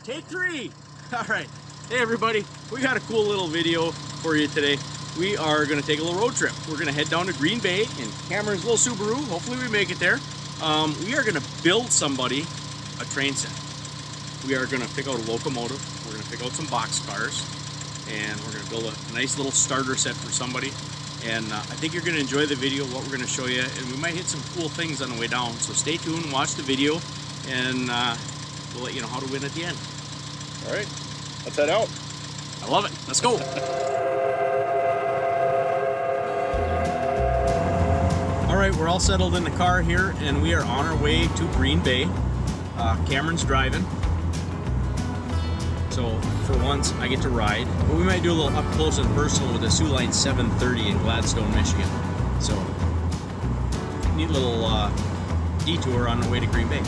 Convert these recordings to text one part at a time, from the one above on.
Take 3. All right. Hey everybody, we got a cool little video for you today. We are going to take a little road trip. We're going to head down to Green Bay in Cameron's little Subaru. Hopefully we make it there. We are going to build somebody a train set. We are going to pick out a locomotive. We're going to pick out some box cars. And we're going to build a nice little starter set for somebody. And I think you're going to enjoy the video, what we're going to show you. And we might hit some cool things on the way down. So stay tuned, watch the video, and we'll let you know how to win at the end. All right, let's head out. I love it. Let's go. All right, we're all settled in the car here, and we are on our way to Green Bay. Cameron's driving. So for once, I get to ride. But we might do a little up close and personal with the Sioux Line 730 in Gladstone, Michigan. So neat little detour on the way to Green Bay.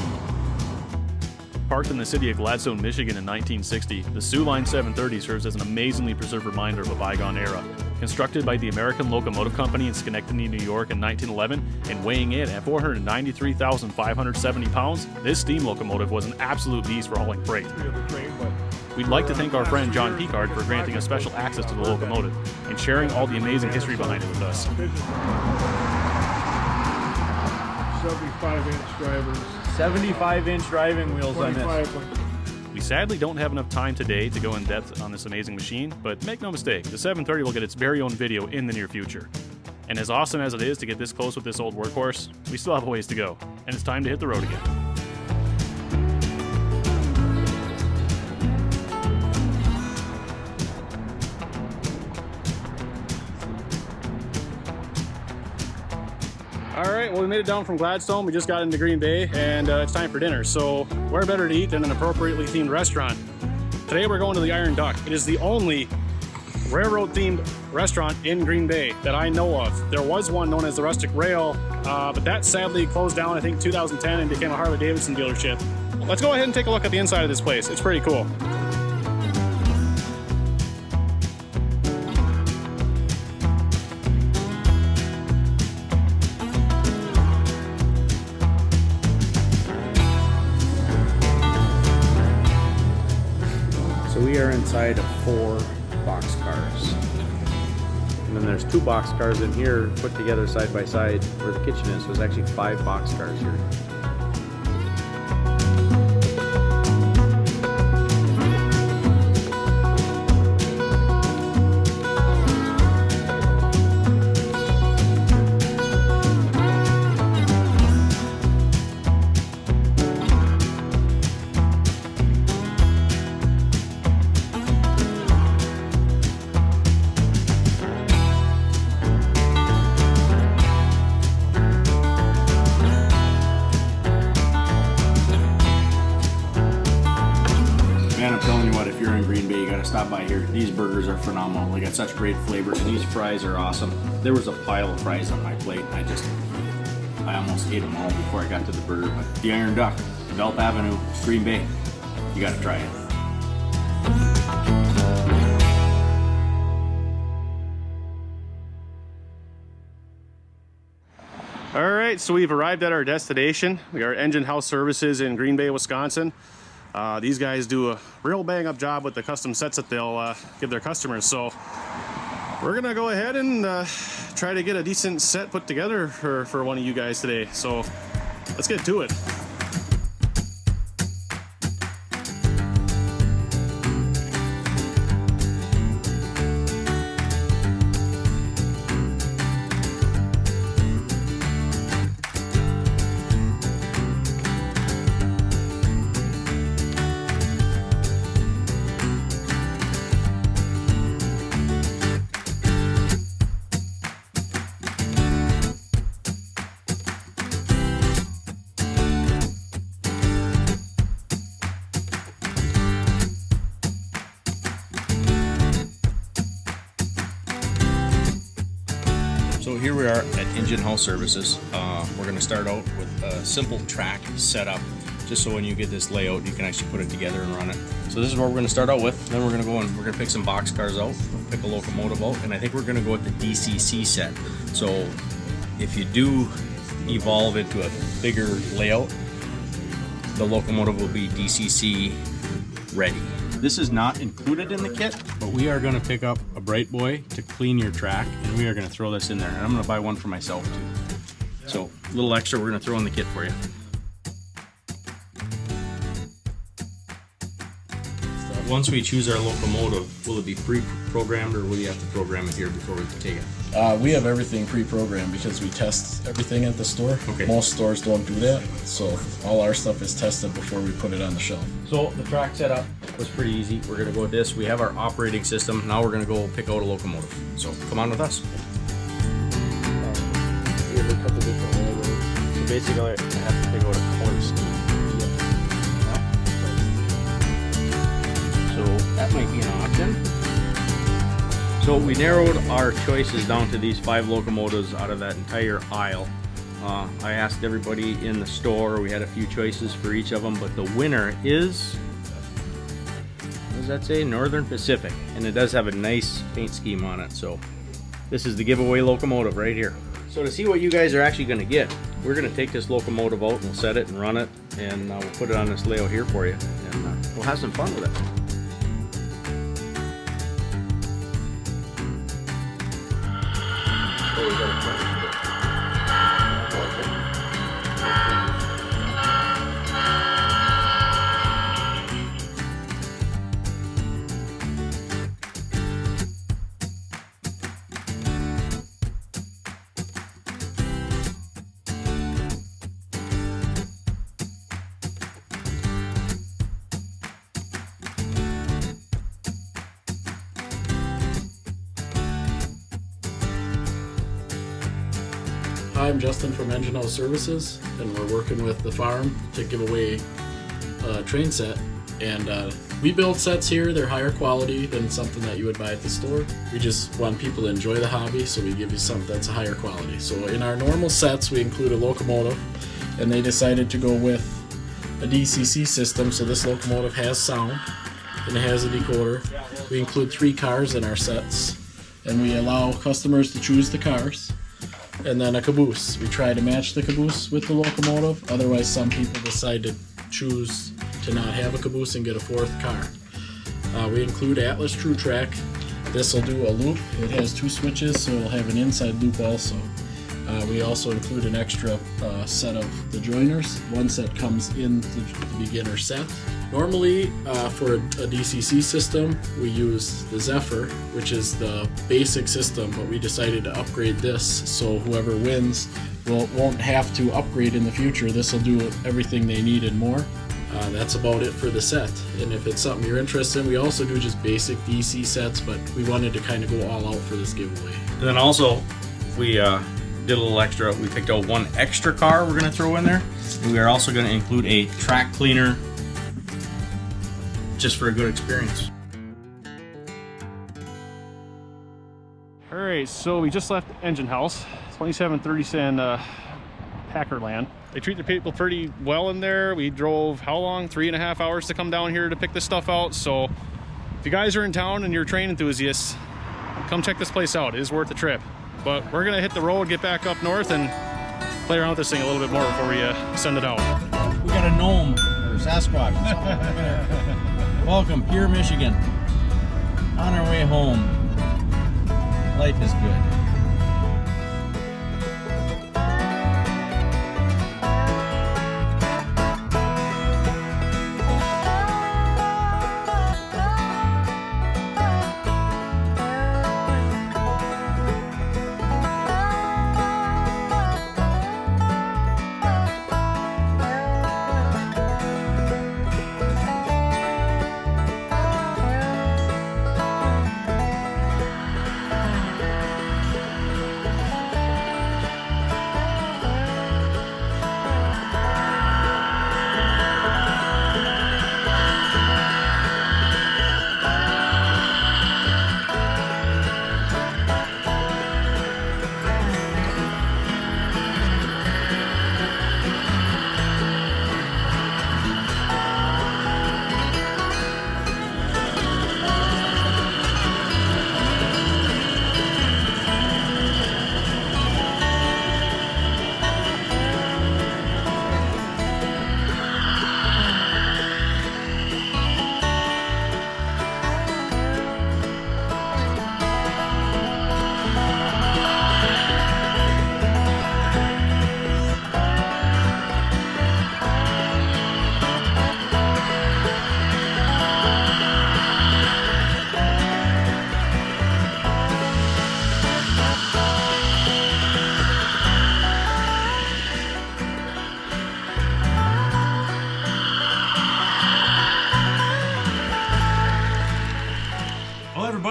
Parked in the city of Gladstone, Michigan in 1960, the Sioux Line 730 serves as an amazingly preserved reminder of a bygone era. Constructed by the American Locomotive Company in Schenectady, New York in 1911, and weighing in at 493,570 pounds, this steam locomotive was an absolute beast for hauling freight. We'd like to thank our friend John Picard for granting us special access to the locomotive and sharing all the amazing history behind it with us. 75-inch drivers. 75-inch driving wheels on this. We sadly don't have enough time today to go in depth on this amazing machine, but make no mistake, the 730 will get its very own video in the near future. And as awesome as it is to get this close with this old workhorse, we still have a ways to go, and it's time to hit the road again. All right, well, we made it down from Gladstone. We just got into Green Bay, and it's time for dinner. So where better to eat than an appropriately themed restaurant? Today we're going to the Iron Duck. It is the only railroad-themed restaurant in Green Bay that I know of. There was one known as the Rustic Rail, but that sadly closed down, I think, 2010 and became a Harley-Davidson dealership. Let's go ahead and take a look at the inside of this place. It's pretty cool. We are inside of 4 boxcars. And then there's 2 boxcars in here put together side by side where the kitchen is. So there's actually 5 boxcars here. Man, I'm telling you what, if you're in Green Bay, you gotta stop by here. These burgers are phenomenal. They got such great flavor, and these fries are awesome. There was a pile of fries on my plate, and I almost ate them all before I got to the burger. But the Iron Duck, Velp Avenue, Green Bay, you gotta try it. All right, so we've arrived at our destination. We are Engine House Services in Green Bay, Wisconsin. These guys do a real bang-up job with the custom sets that they'll give their customers. So we're gonna go ahead and try to get a decent set put together for one of you guys today. So let's get to it. So here we are at Engine House Services. We're going to start out with a simple track setup, just so when you get this layout, you can actually put it together and run it. So this is what we're going to start out with. Then we're going to go and we're going to pick some box cars out, pick a locomotive out, and I think we're going to go with the DCC set. So if you do evolve into a bigger layout, the locomotive will be DCC ready. This is not included in the kit, but we are gonna pick up a Bright Boy to clean your track, and we are gonna throw this in there. And I'm gonna buy one for myself too. So a little extra we're gonna throw in the kit for you. Once we choose our locomotive, will it be pre-programmed or will you have to program it here before we take it? We have everything pre-programmed because we test everything at the store. Okay. Most stores don't do that, so all our stuff is tested before we put it on the shelf. So the track setup was pretty easy. We're gonna go with this. We have our operating system. Now we're gonna go pick out a locomotive. So come on with us. We have a couple different railroads. So basically, I have to pick out a corner scheme. So that might be an option. So we narrowed our choices down to these 5 locomotives out of that entire aisle. I asked everybody in the store. We had a few choices for each of them, but the winner is, what does that say? Northern Pacific. And it does have a nice paint scheme on it. So this is the giveaway locomotive right here. So to see what you guys are actually going to get, we're going to take this locomotive out and we'll set it and run it, and we'll put it on this layout here for you, and we'll have some fun with it. I'm Justin from Engine House Services, and we're working with the farm to give away a train set. And we build sets here. They're higher quality than something that you would buy at the store. We just want people to enjoy the hobby, so we give you something that's a higher quality. So in our normal sets, we include a locomotive, and they decided to go with a DCC system, so this locomotive has sound and it has a decoder. We include 3 cars in our sets, and we allow customers to choose the cars. And then a caboose. We try to match the caboose with the locomotive. Otherwise, some people decide to choose to not have a caboose and get a 4th car. We include Atlas True Track. This will do a loop. It has 2 switches, so it'll have an inside loop also. We also include an extra set of the joiners. One set comes in the beginner set. Normally, for a DCC system, we use the Zephyr, which is the basic system, but we decided to upgrade this so whoever wins won't have to upgrade in the future. This will do everything they need and more. That's about it for the set. And if it's something you're interested in, we also do just basic DC sets, but we wanted to kind of go all out for this giveaway. And then also, we did a little extra. We picked out 1 extra car we're going to throw in there. And we are also going to include a track cleaner just for a good experience. All right, so we just left Engine House, 2730 and Packerland. They treat the people pretty well in there. We drove, how long? 3.5 hours to come down here to pick this stuff out. So if you guys are in town and you're train enthusiasts, come check this place out. It is worth the trip. But we're gonna hit the road, get back up north, and play around with this thing a little bit more before we send it out. We got a gnome, or Sasquatch. Welcome, Pure Michigan. On our way home. Life is good.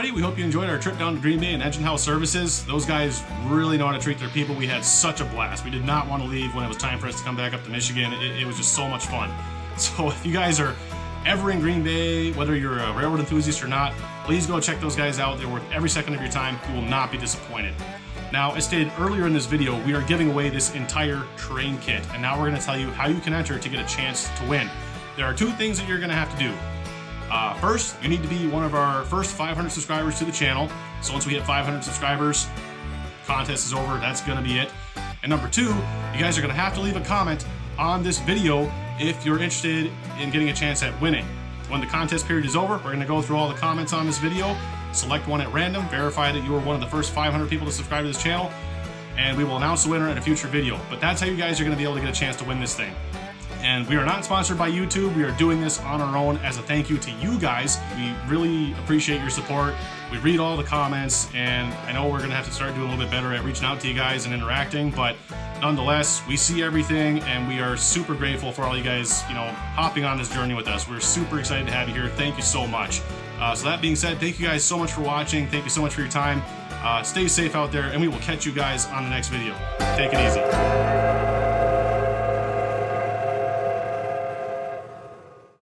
everybody. We hope you enjoyed our trip down to Green Bay and Engine House Services. Those guys really know how to treat their people. We had such a blast. We did not want to leave when it was time for us to come back up to Michigan. It was just so much fun. So if you guys are ever in Green Bay, whether you're a railroad enthusiast or not, please go check those guys out. They're worth every second of your time. You will not be disappointed. Now, as stated earlier in this video, we are giving away this entire train kit, and now we're going to tell you how you can enter to get a chance to win. There are two things that you're going to have to do. First, you need to be one of our first 500 subscribers to the channel. So once we hit 500 subscribers, contest is over. That's going to be it. And number two, you guys are going to have to leave a comment on this video if you're interested in getting a chance at winning. When the contest period is over, we're going to go through all the comments on this video, select one at random, verify that you were one of the first 500 people to subscribe to this channel, and we will announce the winner in a future video. But that's how you guys are going to be able to get a chance to win this thing. And we are not sponsored by YouTube. We are doing this on our own as a thank you to you guys. We really appreciate your support. We read all the comments, and I know we're going to have to start doing a little bit better at reaching out to you guys and interacting, but nonetheless, we see everything, and we are super grateful for all you guys, hopping on this journey with us. We're super excited to have you here. Thank you so much. So that being said, thank you guys so much for watching. Thank you so much for your time. Stay safe out there, and we will catch you guys on the next video. Take it easy.